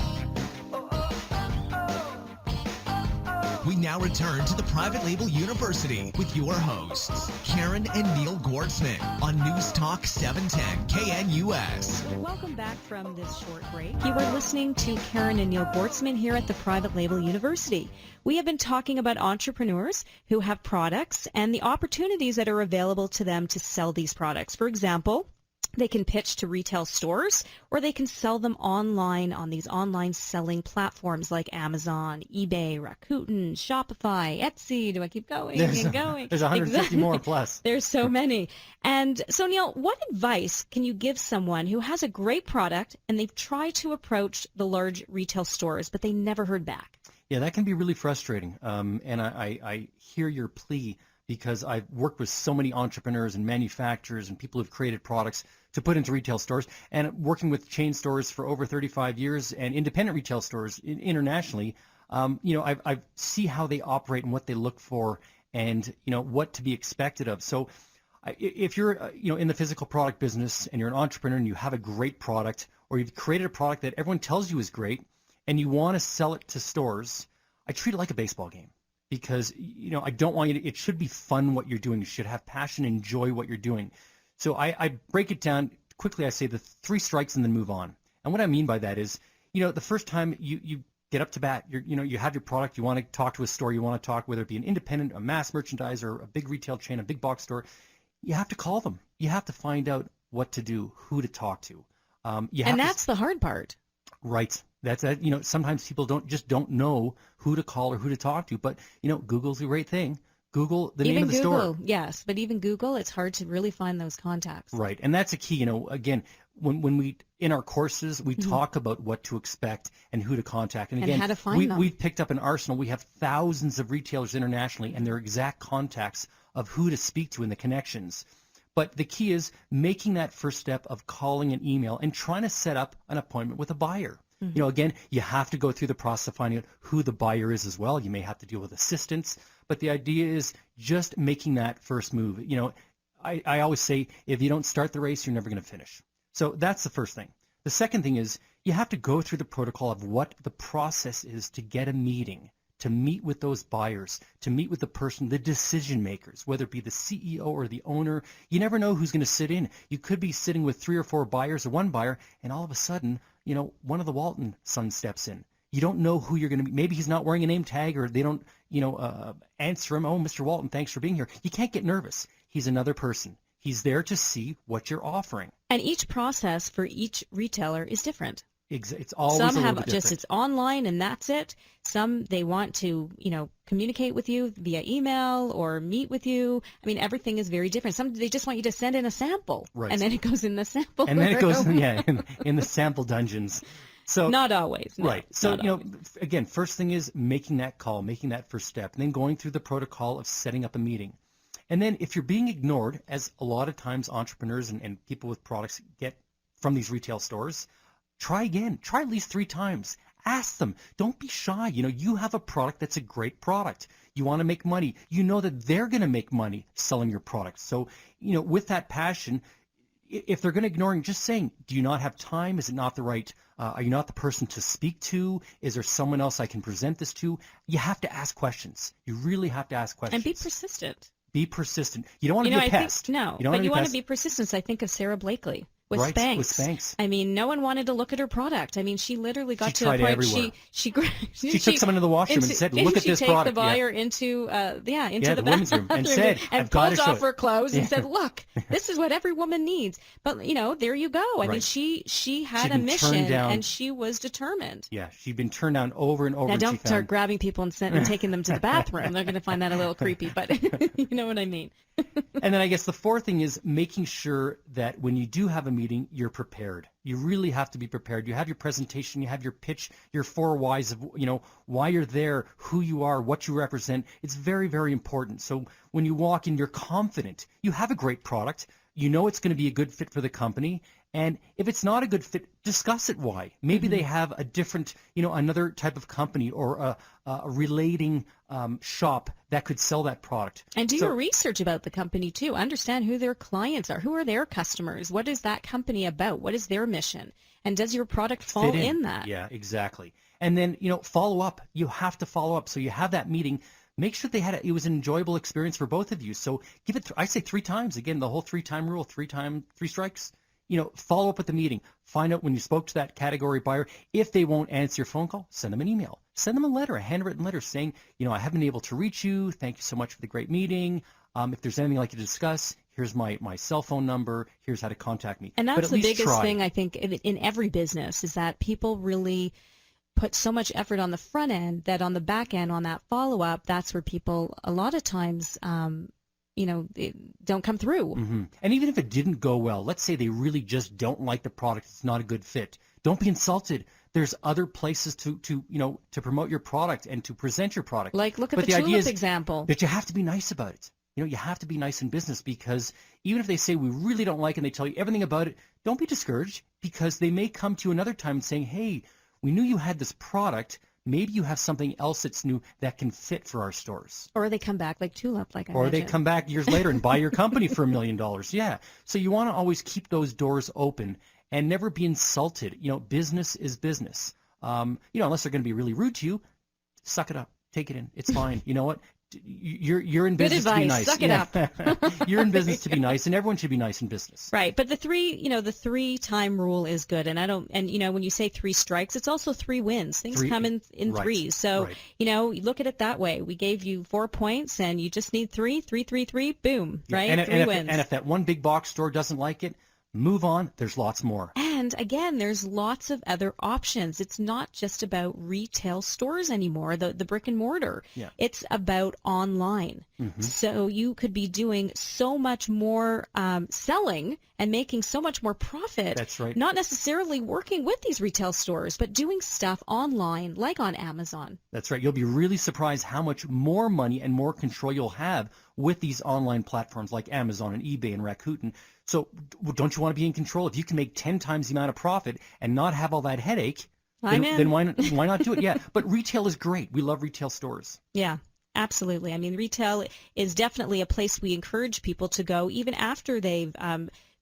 We now return to the Private Label University with your hosts, Karen and Neil Gortzman on News Talk 710 KNUS. Welcome back from this short break. You are listening to Karen and Neil Gortzman here at the Private Label University. We have been talking about entrepreneurs who have products and the opportunities that are available to them to sell these products. For example, they can pitch to retail stores, or they can sell them online on these online selling platforms like Amazon, eBay, Rakuten, Shopify, Etsy. Do I keep going and going? There's 150 more plus. There's so many. And so, Neil, what advice can you give someone who has a great product and they've tried to approach the large retail stores, but they never heard back? Yeah, that can be really frustrating. And I hear your plea, because I've worked with so many entrepreneurs and manufacturers and people who've created products to put into retail stores, and working with chain stores for over 35 years and independent retail stores internationally. I see how they operate and what they look for, and what to be expected of. So if you're in the physical product business and you're an entrepreneur and you have a great product, or you've created a product that everyone tells you is great and you want to sell it to stores, I treat it like a baseball game. Because, I don't want you to, it should be fun what you're doing. You should have passion, enjoy what you're doing. So I break it down quickly. I say the 3 strikes and then move on. And what I mean by that is, the first time you get up to bat, you have your product, you want to talk to a store, you want to talk, whether it be an independent, a mass merchandiser, a big retail chain, a big box store, you have to call them. You have to find out what to do, who to talk to. And that's the hard part. Right. That's sometimes people don't know who to call or who to talk to, but Google's a great thing. Google the name of the store. Even Google, yes, but even Google, it's hard to really find those contacts. Right, and that's a key. Again, when we in our courses we talk about what to expect and who to contact, and again, how to find them. We've picked up an arsenal. We have thousands of retailers internationally, and their exact contacts of who to speak to and the connections. But the key is making that first step of calling an email and trying to set up an appointment with a buyer. Again, you have to go through the process of finding out who the buyer is as well. You may have to deal with assistants, but the idea is just making that first move. I always say, if you don't start the race, you're never going to finish. So that's the first thing. The second thing is you have to go through the protocol of what the process is to get a meeting, to meet with those buyers, to meet with the person, the decision makers, whether it be the CEO or the owner. You never know who's going to sit in. You could be sitting with 3 or 4 buyers or one buyer, and all of a sudden, one of the Walton sons steps in. You don't know who you're going to be. Maybe he's not wearing a name tag, or they don't, answer him. Oh, Mr. Walton, thanks for being here. You can't get nervous. He's another person. He's there to see what you're offering. And each process for each retailer is different. It's always some a little have bit just different. it's online and that's it. Some they want to communicate with you via email or meet with you. I mean, everything is very different. Some they just want you to send in a sample, Right. and then it goes in the sample. And then it goes room. in the sample dungeons. So Not always. No, right. So not always. again, first thing is making that call, making that first step, and then going through the protocol of setting up a meeting. And then if you're being ignored, as a lot of times entrepreneurs and people with products get from these retail stores, try again. Try at least 3 times. Ask them. Don't be shy. You have a product that's a great product. You want to make money. You know that they're going to make money selling your product. So, with that passion, if they're going to ignore you, just saying, do you not have time? Is it not the right, are you not the person to speak to? Is there someone else I can present this to? You have to ask questions. You really have to ask questions. And be persistent. Be persistent. You don't want to be a pest. You want to be persistent. So I think of Sarah Blakely. With right, Spanx. with Spanx. I mean, no one wanted to look at her product. I mean, she literally got to a tried point. everywhere. She took someone to the washroom and said, "Look at this product." She took the buyer into the women's room and said, and "I've got to pulled show off it." her clothes and said, "Look, this is what every woman needs." But there you go. I mean, Right. she had She'd a been mission turned down. and she was determined. Yeah, she'd been turned down over and over. Now, and don't she start found, grabbing people and taking them to the bathroom. They're going to find that a little creepy, but you know what I mean. And then I guess the fourth thing is making sure that when you do have a meeting, you're prepared. You really have to be prepared. You have your presentation, you have your pitch, your 4 whys of, why you're there, who you are, what you represent. It's very, very important. So when you walk in, you're confident. You have a great product. You know it's going to be a good fit for the company. And if it's not a good fit, discuss it why. Maybe they have a different, another type of company or a relating shop that could sell that product. And do your research about the company too. Understand who their clients are. Who are their customers? What is that company about? What is their mission? And does your product fall in that? Yeah, exactly. And then, follow up. You have to follow up. So you have that meeting. Make sure it was an enjoyable experience for both of you. So give it, I say 3 times. Again, the whole 3-time rule, 3 strikes. Follow up at the meeting. Find out when you spoke to that category buyer. If they won't answer your phone call, send them an email. Send them a letter, a handwritten letter saying, I haven't been able to reach you. Thank you so much for the great meeting. If there's anything I'd like to discuss, here's my cell phone number. Here's how to contact me. And that's the biggest try. thing, I think, in every business is that people really put so much effort on the front end that on the back end, on that follow-up, that's where people a lot of times don't come through. Mm-hmm. And even if it didn't go well, let's say they really just don't like the product, it's not a good fit. Don't be insulted. There's other places to promote your product and to present your product. Like look at but the idea tulip is example. That you have to be nice about it. You have to be nice in business because even if they say we really don't like it and they tell you everything about it, don't be discouraged because they may come to you another time saying, hey, we knew you had this product. Maybe you have something else that's new that can fit for our stores. Or they come back like Tulip, like I mentioned. Or they come back years later and buy your company for $1 million. Yeah. So you want to always keep those doors open and never be insulted. Business is business. Unless they're going to be really rude to you, suck it up. Take it in. It's fine. You know what? You're in business to be nice. Suck it up. You're in business to be nice, and everyone should be nice in business. Right, but the 3-time rule is good, and when you say 3 strikes, it's also 3 wins. Things come in right, threes. So you look at it that way. We gave you 4 points, and you just need 3, boom, yeah. right? And 3 wins. And if that one big box store doesn't like it, move on. There's lots more. And again, there's lots of other options. It's not just about retail stores anymore, the brick and mortar. Yeah. It's about online. Mm-hmm. So you could be doing so much more selling and making so much more profit. That's right. Not necessarily working with these retail stores, but doing stuff online, like on Amazon. That's right. You'll be really surprised how much more money and more control you'll have with these online platforms like Amazon and eBay and Rakuten. So don't you want to be in control? If you can make 10 times the amount of profit and not have all that headache, then why not do it? Yeah, but retail is great. We love retail stores. Yeah, absolutely. I mean, retail is definitely a place we encourage people to go even after they've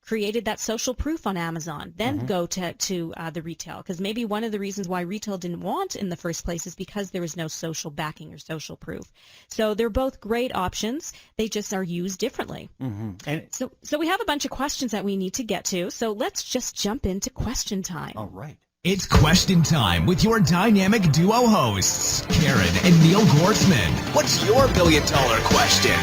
created that social proof on Amazon, then go to the retail. Because maybe one of the reasons why retail didn't want in the first place is because there was no social backing or social proof. So they're both great options. They just are used differently. And So we have a bunch of questions that we need to get to. So let's just jump into question time. all right. It's question time with your dynamic duo hosts, Karen and Neil Gortzman. What's your billion-dollar question?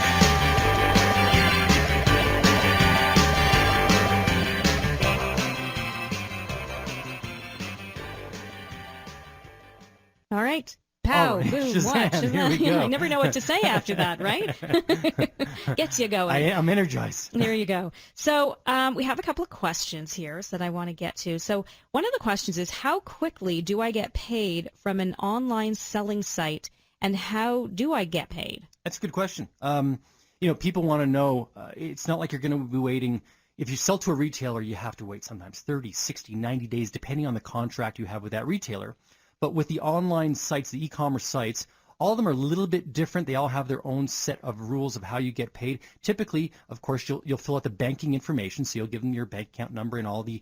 All right. Pow, All right. boom, Shazam, watch. here we go. I never know what to say after that, right? Gets you going. I'm energized. There you go. So we have a couple of questions here that I want to get to. So one of the questions is, how quickly do I get paid from an online selling site, and how do I get paid? That's a good question. People want to know, it's not like you're going to be waiting. If you sell to a retailer, you have to wait sometimes 30, 60, 90 days, depending on the contract you have with that retailer. But with the online sites, the e-commerce sites, all of them are a little bit different. They all have their own set of rules of how you get paid. Typically, of course, you'll fill out the banking information, so you'll give them your bank account number and all the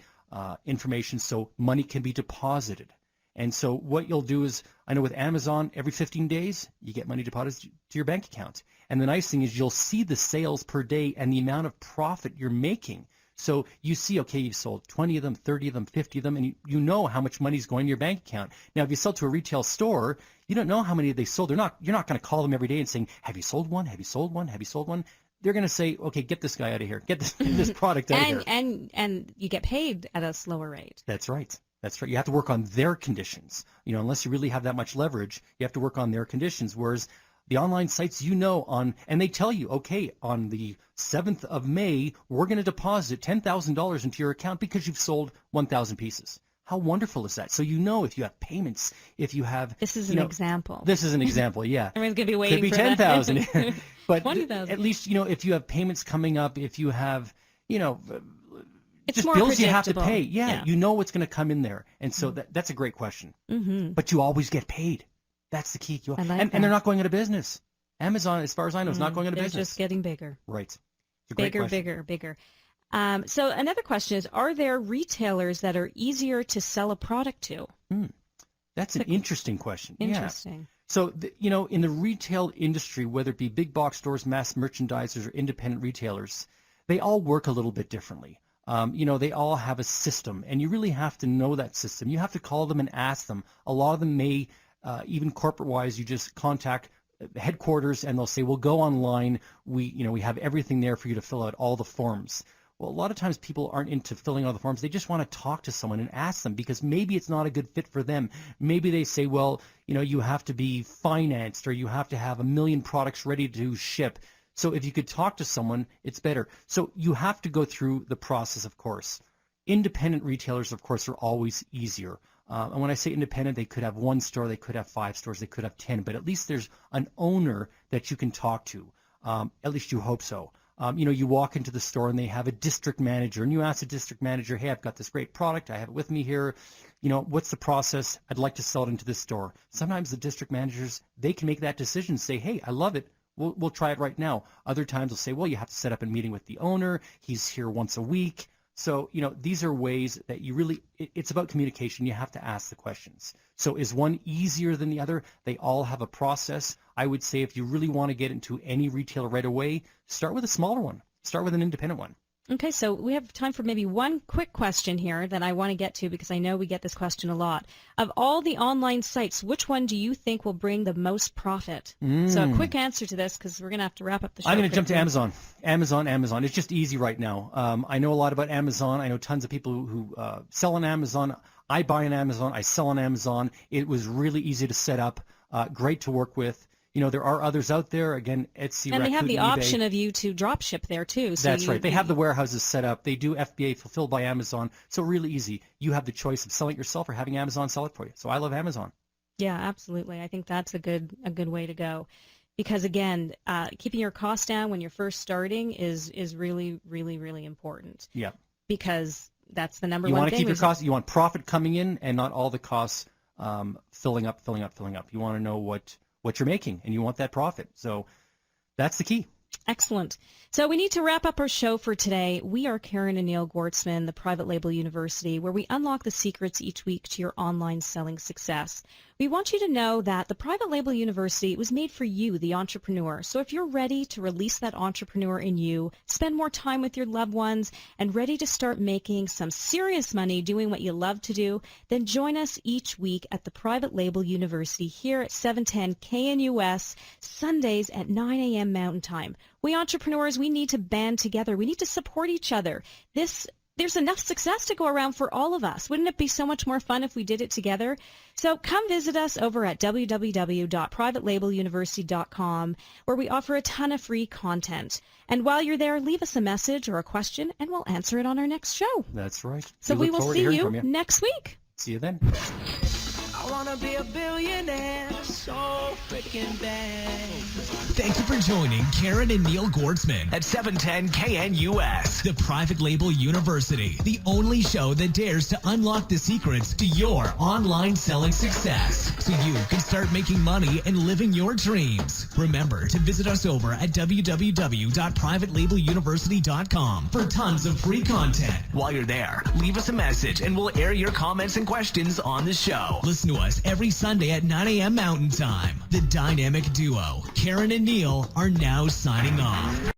information so money can be deposited. And so what you'll do is, I know with Amazon, every 15 days, you get money deposited to your bank account. And the nice thing is you'll see the sales per day and the amount of profit you're making. So you see, okay, you've sold 20 of them, 30 of them, 50 of them, and you know how much money is going to your bank account. Now, if you sell to a retail store, you don't know how many they sold. You're not going to call them every day and saying, have you sold one? Have you sold one? Have you sold one? They're going to say, okay, get this guy out of here. Get this product out of here. And you get paid at a slower rate. That's right. That's right. You have to work on their conditions. Unless you really have that much leverage, you have to work on their conditions. Whereas the online sites, and they tell you, okay, on the 7th of May, we're going to deposit $10,000 into your account because you've sold 1,000 pieces. How wonderful is that? So if you have payments, if you have... This is an example. This is an example, yeah. Everyone's going to be waiting for 10,000. But 20,000. At least, if you have payments coming up, if you have, it's just more bills you have to pay. Yeah. You know what's going to come in there. And so that's a great question. But you always get paid. That's the key. And they're not going out of business. Amazon, as far as I know, is not going out of business. They're just getting bigger. Right. It's a great question. Bigger. So another question is, are there retailers that are easier to sell a product to? That's an interesting question. Interesting. Yeah. So, in the retail industry, whether it be big box stores, mass merchandisers, or independent retailers, they all work a little bit differently. They all have a system, and you really have to know that system. You have to call them and ask them. A lot of them may... even corporate-wise, you just contact headquarters and they'll say, "Well, go online. We have everything there for you to fill out all the forms." Well, a lot of times people aren't into filling out the forms. They just want to talk to someone and ask them because maybe it's not a good fit for them. Maybe they say, well, you have to be financed or you have to have 1 million products ready to ship. So if you could talk to someone, it's better. So you have to go through the process, of course. Independent retailers, of course, are always easier. And when I say independent, they could have 1 store, they could have 5 stores, they could have 10, but at least there's an owner that you can talk to. At least you hope so. You walk into the store and they have a district manager, and you ask the district manager, "Hey, I've got this great product. I have it with me here. What's the process? I'd like to sell it into this store." Sometimes the district managers, they can make that decision, say, "Hey, I love it. We'll try it right now." Other times they'll say, "Well, you have to set up a meeting with the owner. He's here once a week." So, these are ways that you really, it's about communication. You have to ask the questions. So is one easier than the other? They all have a process. I would say if you really want to get into any retailer right away, start with a smaller one. Start with an independent one. Okay, so we have time for maybe one quick question here that I want to get to because I know we get this question a lot. Of all the online sites, which one do you think will bring the most profit? So a quick answer to this because we're going to have to wrap up the show. I'm going to jump to Amazon. Amazon. It's just easy right now. I know a lot about Amazon. I know tons of people who sell on Amazon. I buy on Amazon. I sell on Amazon. It was really easy to set up, great to work with. There are others out there. Again, Etsy, and they have the eBay. option of you to drop ship there too. So That's right. They have the warehouses set up. They do FBA, fulfilled by Amazon. So really easy. You have the choice of selling it yourself or having Amazon sell it for you. So I love Amazon. Yeah, absolutely. I think that's a good way to go, because again, keeping your costs down when you're first starting is really, really, really important. Yeah. Because that's the number one thing. You want to keep your costs. You want profit coming in and not all the costs filling up. You want to know what you're making, and you want that profit. So that's the key. Excellent. So we need to wrap up our show for today. We are Karen and Neil Gortzman, the Private Label University, where we unlock the secrets each week to your online selling success. We want you to know that the Private Label University was made for you, the entrepreneur. So if you're ready to release that entrepreneur in you, spend more time with your loved ones, and ready to start making some serious money doing what you love to do, then join us each week at the Private Label University here at 710 KNUS, Sundays at 9 a.m. Mountain Time. We entrepreneurs, we need to band together. We need to support each other. There's enough success to go around for all of us. Wouldn't it be so much more fun if we did it together? So come visit us over at www.privatelabeluniversity.com, where we offer a ton of free content. And while you're there, leave us a message or a question, and we'll answer it on our next show. That's right. So we will see you next week. See you then. I wanna be a billionaire so freaking bad. Thank you for joining Karen and Neil Gortzman at 710 KNUS, the Private Label University, the only show that dares to unlock the secrets to your online selling success so you can start making money and living your dreams. Remember to visit us over at www.privatelabeluniversity.com for tons of free content. While you're there, leave us a message and we'll air your comments and questions on the show. Listen to us every Sunday at 9 a.m. Mountain Time. The dynamic duo, Karen and Neil, are now signing off.